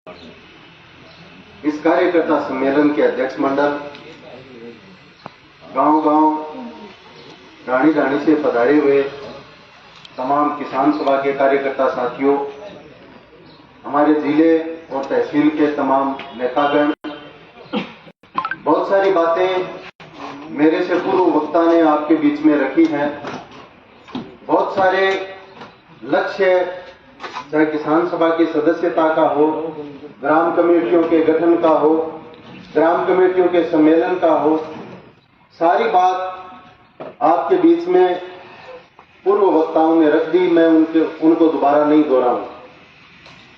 इस कार्यकर्ता सम्मेलन के अध्यक्ष मंडल, गांव-गांव, रानी से पधारे हुए तमाम किसान सभा के कार्यकर्ता साथियों, हमारे जिले और तहसील के तमाम नेतागण, बहुत सारी बातें मेरे से पूर्व वक्ता ने आपके बीच में रखी हैं। बहुत सारे लक्ष्य, चाहे किसान सभा की सदस्यता का हो, ग्राम कमेटियों के गठन का हो, ग्राम कमेटियों के सम्मेलन का हो, सारी बात आपके बीच में पूर्व वक्ताओं ने रख दी। मैं उनको दोबारा नहीं दोहराऊं,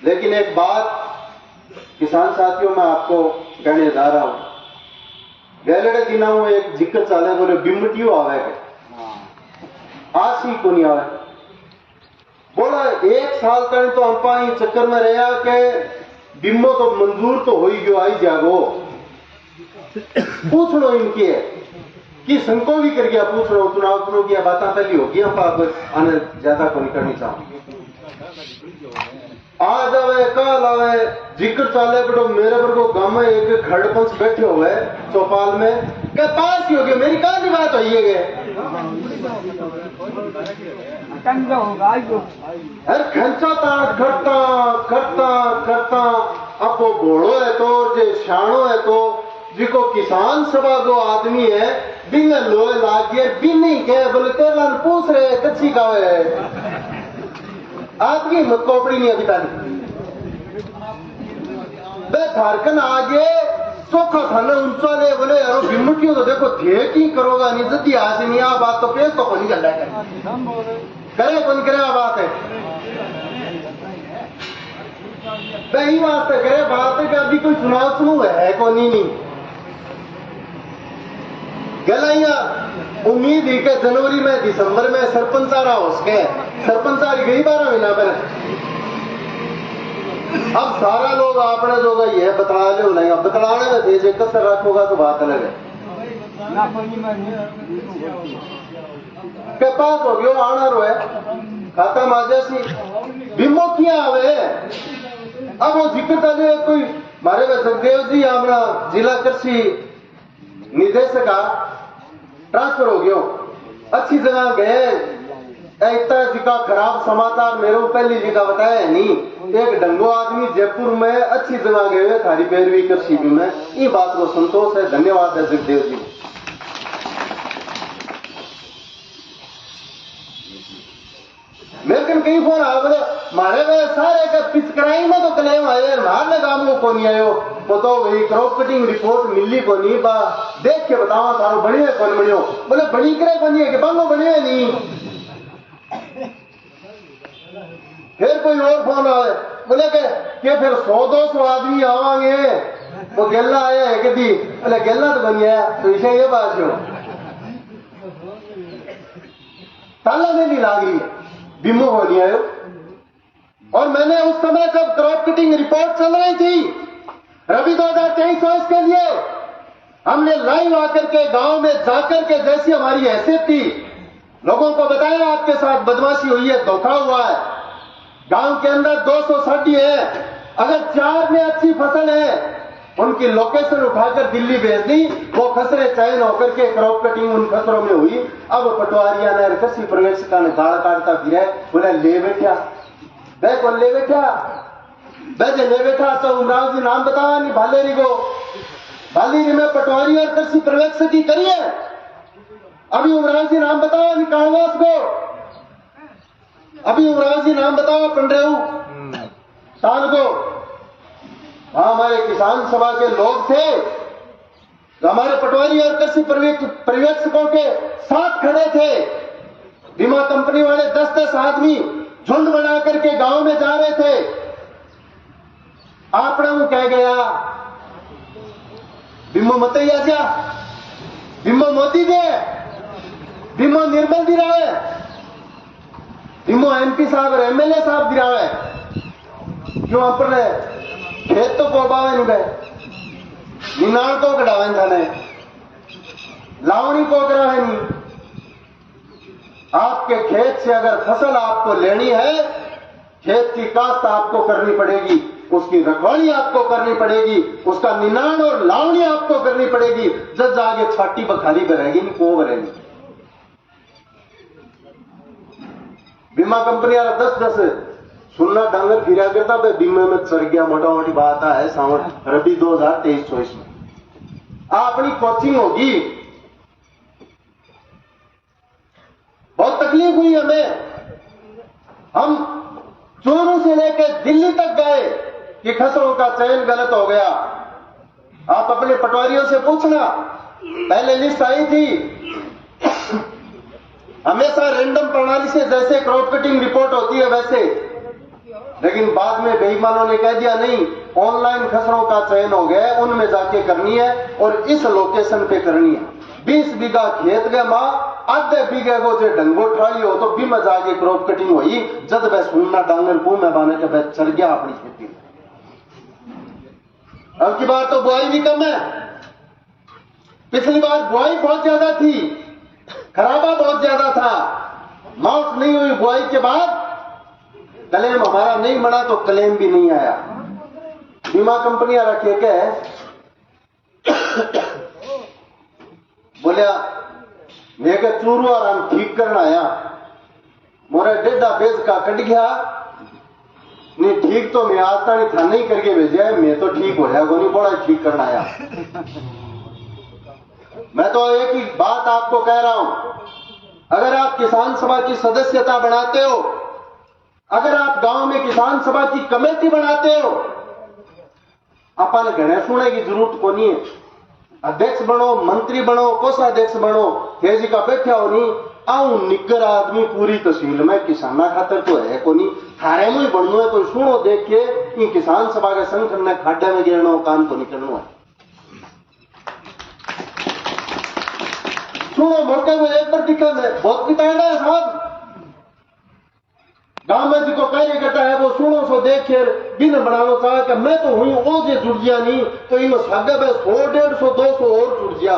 लेकिन एक बात किसान साथियों मैं आपको कहने जा रहा हूं। गैलड़े दिनाओं एक जिक्र चाले, बोले बिमटियो आवे आसी को नहीं आवे। बोला एक साल तक तो अंपाई चक्कर में रहा के बिम्बो तो मंजूर तो हो ही गयो, आई जागो पूछ लो इनकी है कि संको भी कर गया, पूछ लो चुनाव की बात पहली होगी। हम आने ज्यादा को नहीं करनी चाहूंगी। आज आवे कल आवे जिक्र चाले, बड़ो मेरे पर को गांव में एक खड़पंच बैठे हुए चौपाल में क्या पास ही हो गया, मेरी कहां की बात हो अरे खर्चा करता करता करता अब वो घोड़ो है तो जे शाणो है तो जिको किसान सभा को आदमी है बिन लोहे लाग गए बिन नहीं कहे, बोले तेरा पूछ रहे कच्ची का है आदमी मत कोपड़ी नहीं अभी तक झारखंड आगे चोखा खाना ऊंचा ले, बोले यारो बिम्मटियों तो देखो थे की करोगा नहीं जदी आज नहीं आ बात तो पेश तो कोनी चल रहा करे कौन करे बात है वही वास्ते करे बात है कि अभी कोई चुनाव शुरू है कौन नहीं गलाइया उम्मीद ही के जनवरी में दिसंबर में सरपंच आ रहा हो सके सरपंच आ गई 12 महीना पर। अब सारा लोग आपने जो गई है बतला ले बोलेंगे, बतलाने में भेजे कसर रखोगा तो बात अलग है। के पास हो गयो आना रो है खाता माजेसी बिम्बो किया आवे। अब वो जिक्र करे कोई मारे में सुखदेव जी अपना जिला कृषि निदेशक ट्रांसफर हो गयो, अच्छी जगह गए। इतना जिका खराब समाचार मेरे को पहली जगह बताया है नहीं। एक डंगो आदमी जयपुर में अच्छी जगह गए थारी पैरवी कृषि में, ये बात को संतोष है। धन्यवाद है सुखदेव जी। लेकिन कई फोन आ बोले मारे वे सारे का पिचकराई में तो क्लेम आए मारने काम को नहीं आयो वो तो वही क्रॉप कटिंग रिपोर्ट मिली को नहीं बा देख के बताओ सारो बढ़िया कौन बनियो, बोले बड़ी करे बनिए के बांगो बढ़िया नहीं। फिर कोई और फोन आए बोले के फिर 100-200 आदमी आवांगे वो गेला आया है कि बोले गेला तो बनिया तो इसे ये बात क्यों ताला में नहीं लाग रही बिमो हो नहीं आयो। और मैंने उस समय जब क्रॉप कटिंग रिपोर्ट चल रही थी रबी 2023 के लिए हमने लाइव आकर के गांव में जाकर के जैसी हमारी हैसियत थी लोगों को बताया आपके साथ बदमाशी हुई है, धोखा हुआ है। गांव के अंदर 200 साडी है, अगर 4 में अच्छी फसल है उनकी लोकेशन उठाकर दिल्ली भेज दी, वो खसरे चयन होकर के क्रॉप कटिंग उन खसरों में हुई। अब पटवारिया ने कृषि पर्यवेक्षका ने गाड़ काटता फिर बोला ले बैठा वह कौन ले बैठा वैसे ले बैठा तो उमराव जी नाम बतावा नहीं भालेरी को भालेरी में पटवारी और कृषि पर्यवेक्षक की करिए। अभी उमराव जी नाम बताओ नहीं कालवास को, अभी उमराव जी नाम बताओ पंडरेऊ ताल को। वहां हमारे किसान सभा के लोग थे तो हमारे पटवारी और कृषि पर्यवेक्षकों के साथ खड़े थे। बीमा कंपनी वाले 10-10 आदमी झुंड बना करके गांव में जा रहे थे। आपने वो कह गया बिम्बो मतैया जा बिम्बो मोदी दे बिम्बो निर्मल दिरावे बिम्बो MP साहब और MLA साहब दिरावे क्यों अपने खेत तो पोबावे नहीं गए निनाण को कढ़ावे थाने लावणी को करावे नहीं। आपके खेत से अगर फसल आपको लेनी है खेत की काश्त आपको करनी पड़ेगी। उसकी रखवाली आपको करनी पड़ेगी, उसका निनाण और लावणी आपको करनी पड़ेगी। जज आगे छाटी बखारी भरेगी नहीं, को भरेगी। बीमा कंपनी वाला 10-10 सुनना डांगर फिरा करता भाई बीमे में चढ़ गया, मोटा मोटी बात है सावन रबी 2023-24 में अपनी कोचिंग होगी। बहुत तकलीफ हुई हमें, हम चूरू से लेकर दिल्ली तक गए कि खसरों का चयन गलत हो गया। आप अपने पटवारियों से पूछना, पहले लिस्ट आई थी हमेशा रैंडम प्रणाली से, जैसे क्रॉप कटिंग रिपोर्ट होती है वैसे, लेकिन बाद में बेईमानों ने कह दिया नहीं, ऑनलाइन खसरों का चयन हो गया, उनमें जाके करनी है और इस लोकेशन पे करनी है। 20 बीघा खेत गए मां, आधे बीघे को जो डंगो ठाड़ी हो तो भी मजा आगे क्रॉप कटिंग हुई। जब वह सुनना डांगर को मैं बाने के वह चल गया अपनी खेती। अब की बार तो बुआई भी कम है, पिछली बार बुआई बहुत ज्यादा थी, खराबा बहुत ज्यादा था, माउट नहीं हुई बुआई के बाद, क्लेम हमारा नहीं बना तो क्लेम भी नहीं आया। बीमा कंपनियां रखे के बोलिया मैं के चूरू आराम ठीक करना आया, मोरा डेढ़ा बेज का कट गया नहीं, ठीक तो मैं आज तक था नहीं करके भेजा, मैं तो ठीक हो जाएगा नहीं, बड़ा ठीक करना आया। मैं तो एक ही बात आपको कह रहा हूं, अगर आप किसान सभा की सदस्यता बनाते हो, अगर आप गांव में किसान सभा की कमेटी बनाते हो, अपन घने सुने की जरूरत को नहीं है। अध्यक्ष बनो, मंत्री बनो, कोषाध्यक्ष बनो, तेजी का बैठा हो नहीं, आऊ निगर आदमी पूरी तहसील में किसाना खातर तो है को नहीं, थारे में बनना है तो सुनो देख के कि किसान सभा के संगठन ने खाड्डा में गिरना काम को नहीं करना है। सुनो मौके में एक बार दिखा में बहुत बिताएगा है साहब, गांव में जिसको कार्य करता है वो सुनो सो देख बिन बनाना चाहे कि मैं तो हुई वो जे जुड़ गया नहीं तो इन सागे में 100, 150, 200 और जुड़ गया।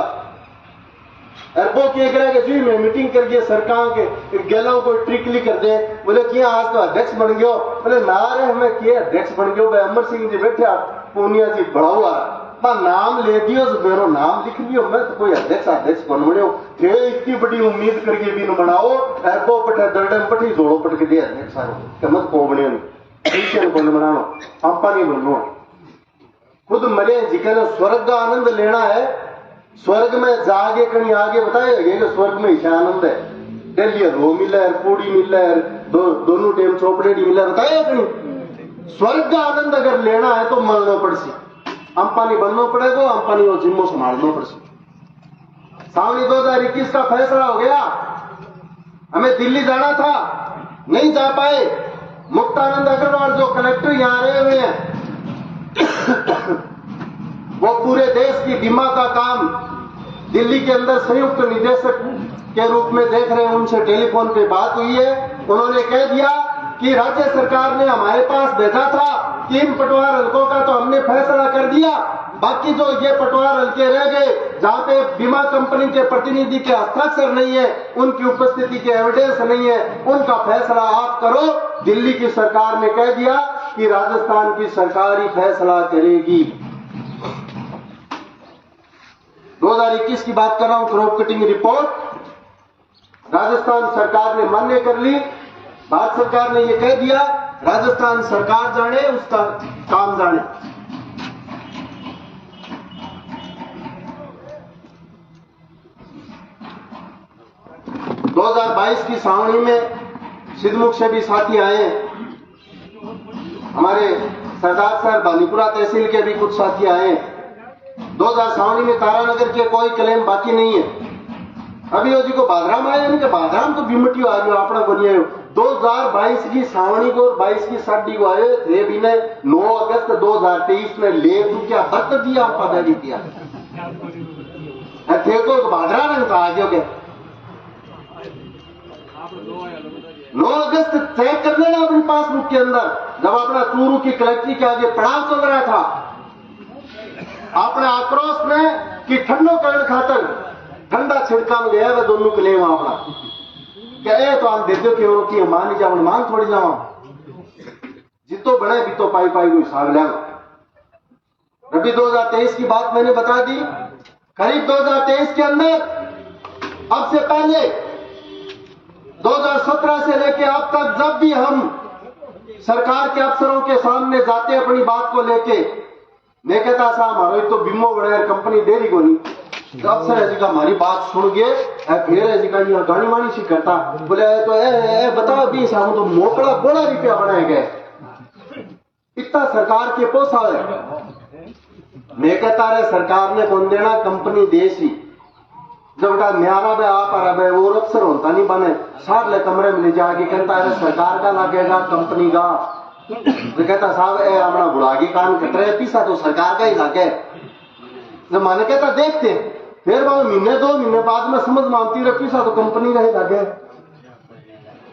वो क्या करेगा जी मैं मीटिंग करके सरकार के गैलों को ट्रिकली कर दे, बोले क्या आज तो अध्यक्ष बन गयो, बोले ना रे हमें क्या अध्यक्ष बन गयो, भाई अमर सिंह जी बैठे पूनिया जी बड़ा हुआ नाम ले दियो, मेरा नाम लिख लियो, मैं तो कोई अध्यक्ष बन बड़ो थे, इतनी बड़ी उम्मीद करके भी न बनाओ, एरपो पटे दर्डम पटी जोड़ो पट के दे अध्यक्ष सारे मत को बने को बनाओ, आपा नहीं बनना। खुद मरे जिक्र स्वर्ग का आनंद लेना है, स्वर्ग में जागे कहीं आगे बताएगा कि स्वर्ग में ईशा आनंद है, डेली रो मिला है, पूड़ी मिला है, दोनों टाइम चौपड़ेडी मिला है, बताएगा कहीं। स्वर्ग का आनंद अगर लेना है तो मरना पड़सी, अंपानी बनना पड़ेगा, अंपानी और जिम्मो संभालना पड़सी। सावनी 2021 का फैसला हो गया, हमें दिल्ली जाना था, नहीं जा पाए। मुक्तानंद अग्रवाल जो कलेक्टर यहां रहे हुए हैं वो पूरे देश की बीमा का काम दिल्ली के अंदर संयुक्त निदेशक के रूप में देख रहे हैं, उनसे टेलीफोन पे बात हुई है। उन्होंने कह दिया कि राज्य सरकार ने हमारे पास भेजा था 3 पटवार हल्कों का तो हमने फैसला कर दिया, बाकी जो ये पटवार हल्के रह गए जहां पे बीमा कंपनी के प्रतिनिधि के हस्ताक्षर नहीं है, उनकी उपस्थिति के एविडेंस नहीं है, उनका फैसला आप करो। दिल्ली की सरकार ने कह दिया कि राजस्थान की सरकार ही फैसला करेगी। 2021 की बात कर रहा हूं, क्रॉप कटिंग रिपोर्ट राजस्थान सरकार ने मान्य कर ली। भारत सरकार ने यह कह दिया राजस्थान सरकार जाने उसका काम जाने। की सावनी में सिद्धमुख से भी साथी आए हैं, हमारे सरदार साहब बालीपुरा तहसील के भी कुछ साथी आए हैं। 2000 सावनी में तारानगर के कोई क्लेम बाकी नहीं है। अभी जी को बादराम आए, उनके बादराम तो बिमटी आ गया अपना बनिए। 2022 की सावनी को और 22 की सर्दी को आए थे भी ने 9 अगस्त 2023 में ले क्या बत दिया पदारी किया थे को बादरा रंग का आ गया। 9 अगस्त चेक कर लेना अपनी पासबुक के अंदर, जब अपना चूरू की कलेक्ट्री के आगे पड़ाव चल रहा था, अपने आक्रोश में कि ठंडो करण खातर ठंडा छिड़का में गया, वह दोनों क्लेम अपना क्या तो आप देते कि मान लीजिए मान थोड़ी जाओ जितो बने भी तो पाई पाई को हिसाब लिया। रबी 2023 की बात मैंने बता दी। खरीफ 2023 के अंदर अब से पहले 2017 से लेके अब तक जब भी हम सरकार के अफसरों के सामने जाते अपनी बात को लेके, मैं कहता साहब हमारे तो बीमो बड़े कंपनी दे रही को नहीं, तो अफसर है जी का हमारी बात सुन गए फिर है जी का यहाँ गानी वानी सी करता बोले तो बताओ भी साहब तो मोकड़ा बोला रुपया बनाए गए, इतना सरकार के पोसा है। मैं कहता रहे सरकार ने कौन देना, कंपनी देसी जब न्यारा में आप आ रहा है वो अफसर होता नहीं बने सार ले कमरे में ले जाके कहता है सरकार का लगेगा कंपनी का, तो कहता साहब अपना बुढ़ागी कान कट रहे पीसा तो सरकार का ही लागे। जब माने कहता देखते फिर वह महीने 2 महीने बाद में समझ मानती रहे पीसा तो कंपनी का ही लागे,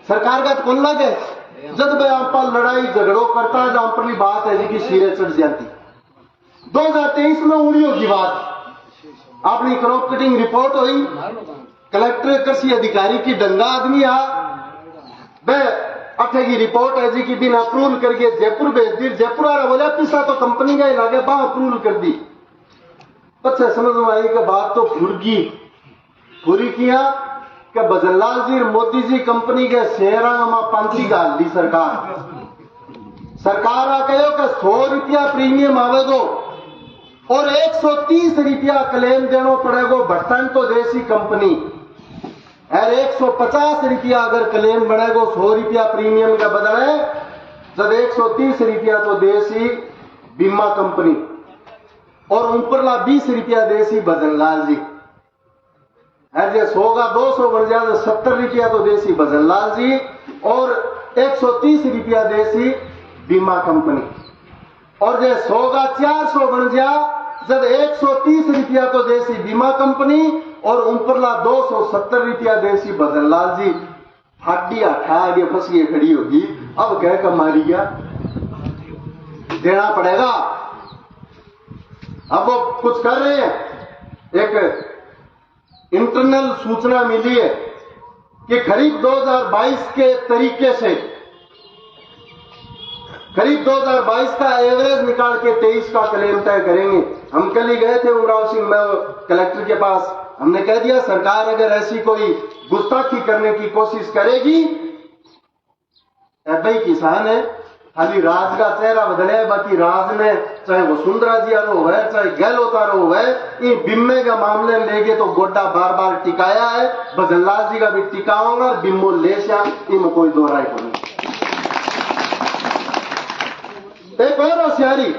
सरकार का तो कौन लागे। जब भाई आप लड़ाई झगड़ों करता है जहां पर बात है जी की सिरे चढ़ जाती। 2023 में उड़ियों की बात अपनी क्रॉप कटिंग रिपोर्ट हुई, कलेक्टर कृषि अधिकारी की डंगा आदमी आ वह अठे की रिपोर्ट है जी की बिना अप्रूवल करके जयपुर भेज दी। जयपुर आ रहा बोला पीसा तो कंपनी का ही लागे बा अप्रूवल कर दी। अच्छा समझ में आई कि बात तो फुरगी पूरी किया कि भजनलाल जी मोदी जी कंपनी के शेयर पांची गाल दी सरकार आ कहो कि 100 रुपया प्रीमियम आवेगो और 130 रुपया क्लेम देना पड़ेगा भट्टन तो देसी कंपनी और 150 रुपया अगर क्लेम बनेगा 100 रुपया प्रीमियम का बदले जब 130 रुपया तो देसी बीमा कंपनी और ऊपरला 20 रुपया देसी भजनलाल जी ऐसे 100 का 200 बन जाए तो 70 रुपया तो देसी भजनलाल जी और 130 रुपया देसी बीमा कंपनी और जो 100 का 400 बन जा जब 130 रुपया तो देसी बीमा कंपनी और ऊपरला 270 रुपया देसी भजनलाल जी। हड्डी हटा आगे फंस गई खड़ी होगी अब कह कमारी गया देना पड़ेगा। अब वो कुछ कर रहे हैं। एक इंटरनल सूचना मिली है कि खरीफ 2022 के तरीके से खरीफ 2022 का एवरेज निकाल के 23 का क्लेम तय करेंगे। हम कल ही गए थे उमराव सिंह में कलेक्टर के पास, हमने कह दिया सरकार अगर ऐसी कोई गुस्ताखी करने की कोशिश करेगी भाई किसान है खाली राज का चेहरा बदले बाकी राज में चाहे वसुंधरा जी आरो है चाहे गहलोत आरो है ये बिम्मे का मामले लेगे तो गोड्डा बार बार टिकाया है भजनलाल जी का भी टिकाऊंगा बिम्बो ले इनमें कोई दो राय को नहीं। एक और होशियारी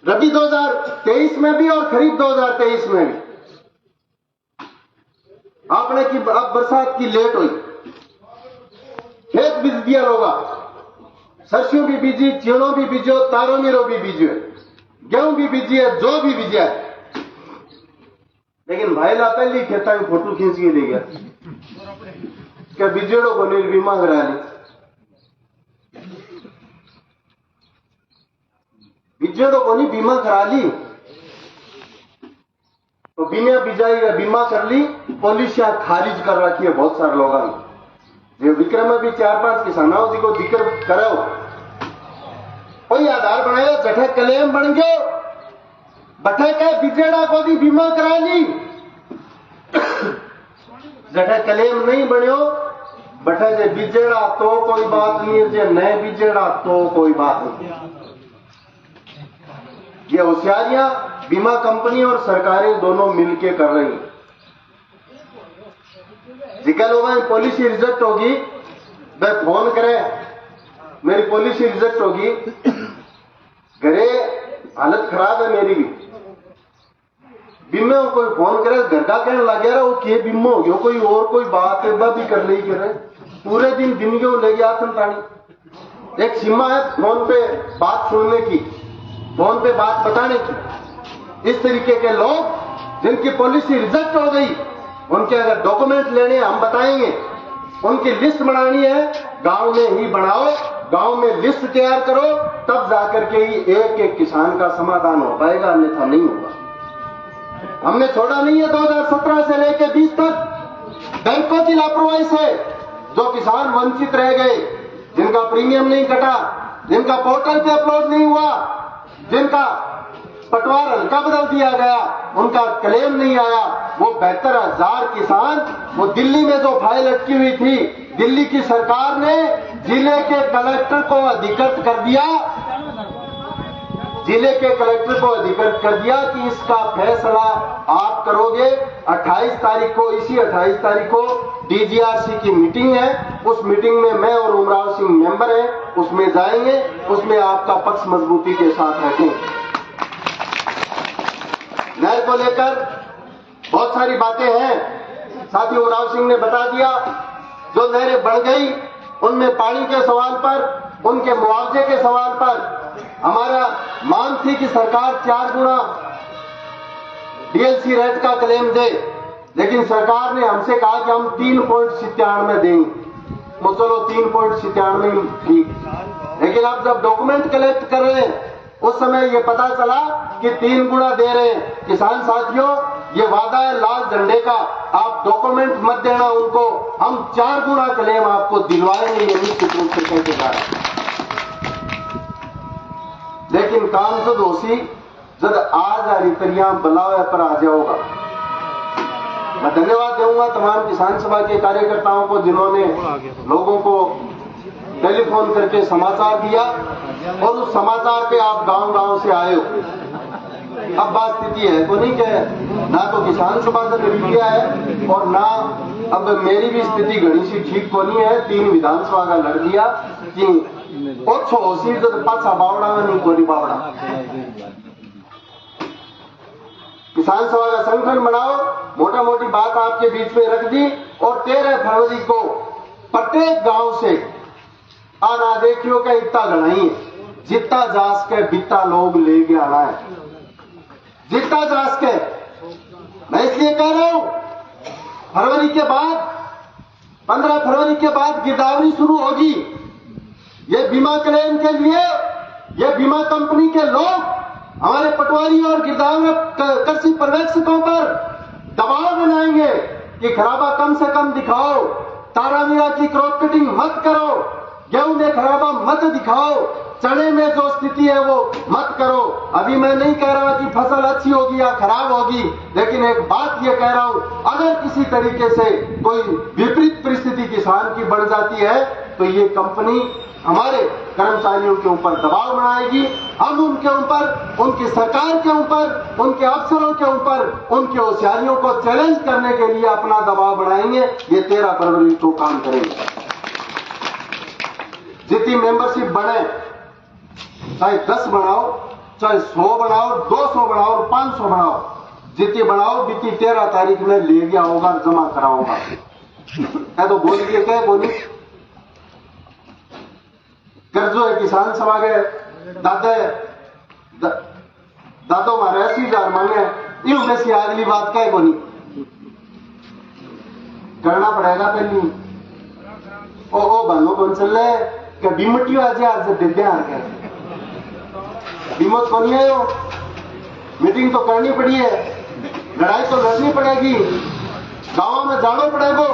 रबी 2023 में भी और खरीफ 2023 में भी आपने की अब बरसात की लेट हुई खेत बीज दिया लोगा सरसों भी बीजी चीणों भी बीजो तारो मीरो भी बीजो गेहूं भी बीजी है जो भी बीजा है लेकिन भाई ला पहली खेता में फोटो खींच के ले गया क्या बीजेड़ों को निर्बीमा करा ली बीजेड़ों को नहीं बीमा करा ली तो बिना बिजाई का बीमा कर ली पॉलिसियां खारिज कर रखी है बहुत सारे लोगों ने। जो विक्रम में भी 4-5 किसानों जी को जिक्र करो कोई आधार बनाया जठे क्लेम बन गयो बठे के बिजेड़ा को भी बीमा करा ली जठे क्लेम नहीं बनियो बठे जे बिजेड़ा तो कोई बात नहीं है जे नए बिजेड़ा तो कोई बात नहीं। ये होशियारियां बीमा कंपनी और सरकारें दोनों मिलकर कर रही हैं। जिका लोगों में पॉलिसी रिजेक्ट होगी वह फोन करे मेरी पॉलिसी रिजेक्ट होगी घरे हालत खराब है मेरी भी बीमे को कोई फोन करे घर का कहने लग गया वो के बीमो हो गया कोई और कोई बात है वह भी कर ले करे पूरे दिन क्यों ले गया तानी। एक सीमा है फोन पे बात सुनने की फोन पे बात बताने की। इस तरीके के लोग जिनकी पॉलिसी रिजेक्ट हो गई उनके अगर डॉक्यूमेंट लेने हम बताएंगे उनकी लिस्ट बनानी है गांव में ही बनाओ गांव में लिस्ट तैयार करो तब जाकर के ही एक एक किसान का समाधान हो पाएगा अन्यथा नहीं होगा। हमने छोड़ा नहीं है 2017 से लेकर 20 तक बैंकों की लापरवाही से जो किसान वंचित रह गए जिनका प्रीमियम नहीं कटा, जिनका पोर्टल पे अपलोड नहीं हुआ, जिनका पटवार हल्का बदल दिया गया, उनका क्लेम नहीं आया, वो 72,000 किसान, वो दिल्ली में जो फाइल अटकी हुई थी, दिल्ली की सरकार ने जिले के कलेक्टर को अधिकृत कर दिया, जिले के कलेक्टर को अधिकृत कर दिया कि इसका फैसला आप करोगे। 28 तारीख को, इसी 28 तारीख को डीजीआरसी की मीटिंग है, उस मीटिंग में मैं और उमराव सिंह मेंबर हैं, उसमें जाएंगे, उसमें आपका पक्ष मजबूती के साथ रखेंगे। नहर को लेकर बहुत सारी बातें हैं, साथी उमराव सिंह ने बता दिया, जो नहरें बढ़ गई उनमें पानी के सवाल पर, उनके मुआवजे के सवाल पर हमारा मांग थी कि सरकार 4 गुना डीएलसी रेट का क्लेम दे, लेकिन सरकार ने हमसे कहा कि हम 3.97 देंगे। तो चलो 3.97 ठीक, लेकिन आप जब डॉक्यूमेंट कलेक्ट कर रहे हैं उस समय ये पता चला कि 3 गुना दे रहे हैं। किसान साथियों, ये वादा है लाल झंडे का, आप डॉक्यूमेंट मत देना उनको, हम 4 गुना क्लेम आपको दिलवाएंगे, ये निश्चित रूप से कहते जा रहे हैं। लेकिन काम तो दोषी जब आज रिपरिया बुलावे पर आ जाओगा। मैं धन्यवाद दूंगा तमाम किसान सभा के कार्यकर्ताओं को, जिन्होंने लोगों को टेलीफोन करके समाचार दिया और उस समाचार पे आप गांव-गांव से आए हो। अब बात स्थिति है तो नहीं कहे, ना तो किसान सभा से लड़ गया है और ना अब मेरी भी स्थिति घड़ी सी ठीक को नहीं है। 3 विधानसभा का लड़ दिया कि और छोसी तो पाछा बावड़ा नहीं कोई बावड़ा। किसान सभा का संगठन बनाओ, मोटा मोटी बात आपके बीच में रख दी और 13 फरवरी को प्रत्येक गांव से आना देखियो का इतना गढ़ाई है, जितना जास के बिता लोग लेके आना है, जितना जास के। मैं इसलिए कह रहा हूं, फरवरी के बाद 15 फरवरी के बाद गिरदावरी शुरू होगी। ये बीमा क्लेम के लिए ये बीमा कंपनी के लोग हमारे पटवारी और गिरदावरी कृषि पर्यवेक्षकों पर दबाव बनाएंगे कि खराबा कम से कम दिखाओ, तारामीरा की क्रॉप कटिंग मत करो, गेहूं में खराबा मत दिखाओ, चने में जो स्थिति है वो मत करो। अभी मैं नहीं कह रहा कि फसल अच्छी होगी या खराब होगी, लेकिन एक बात ये कह रहा हूं, अगर किसी तरीके से कोई विपरीत परिस्थिति किसान की बढ़ जाती है तो ये कंपनी हमारे कर्मचारियों के ऊपर दबाव बनाएगी। हम उनके ऊपर, उनकी सरकार के ऊपर, उनके अफसरों के ऊपर, उनकी होशियारियों को चैलेंज करने के लिए अपना दबाव बनाएंगे। ये 13 फरवरी को काम करेंगे। जितनी मेंबरशिप बढ़े, चाहे 10 बनाओ, चाहे 100 बनाओ, 200 बनाओ, 500 बनाओ, जितनी बनाओ बीती 13 तारीख में ले गया होगा, जमा कराओगा। क्या तो बोल दिए क्या बोली कर्जो है किसान सभा के दादो मारे 80,000 मांगे, यूं में से अगली बात क्या बोली करना पड़ेगा पहली। ओ बनो कौन चल रहे क्या बीमटियो आज आज से दे हार के बीमत को नहीं आयो, मीटिंग तो करनी पड़ी है, लड़ाई तो लड़नी पड़ेगी, गांवों में जाना पड़ेगा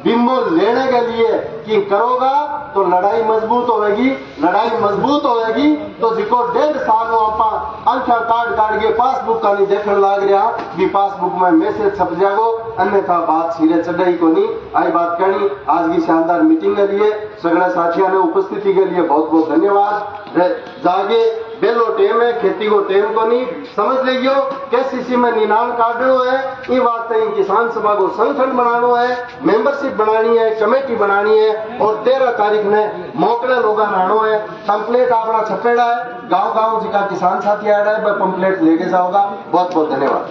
बिम्बो लेने के लिए कि करोगा तो लड़ाई मजबूत होगी, लड़ाई मजबूत होगी तो जिको 1.5 साल आप अंखा काट के पासबुक का नहीं देखने लग रहा भी पासबुक में मैसेज छप जाएगो, अन्यथा बात सिरे चढ़ाई को नहीं आई बात करनी। आज की शानदार मीटिंग के लिए सगड़े साथियों ने उपस्थिति के लिए बहुत बहुत धन्यवाद। जागे बेलो टेम है, खेती को टेम को नहीं समझ लियो, केसीसी में निनाम काटनो है, ये वास्ते किसान सभा को संगठन बनानो है, मेंबरशिप बनानी है, कमेटी बनानी है और 13 तारीख ने मोकले लोग आनो है। पंपलेट अपना छपेड़ा है, गांव-गांव जिका किसान साथी आ रहा है, पंपलेट लेके जाओगा। बहुत बहुत धन्यवाद।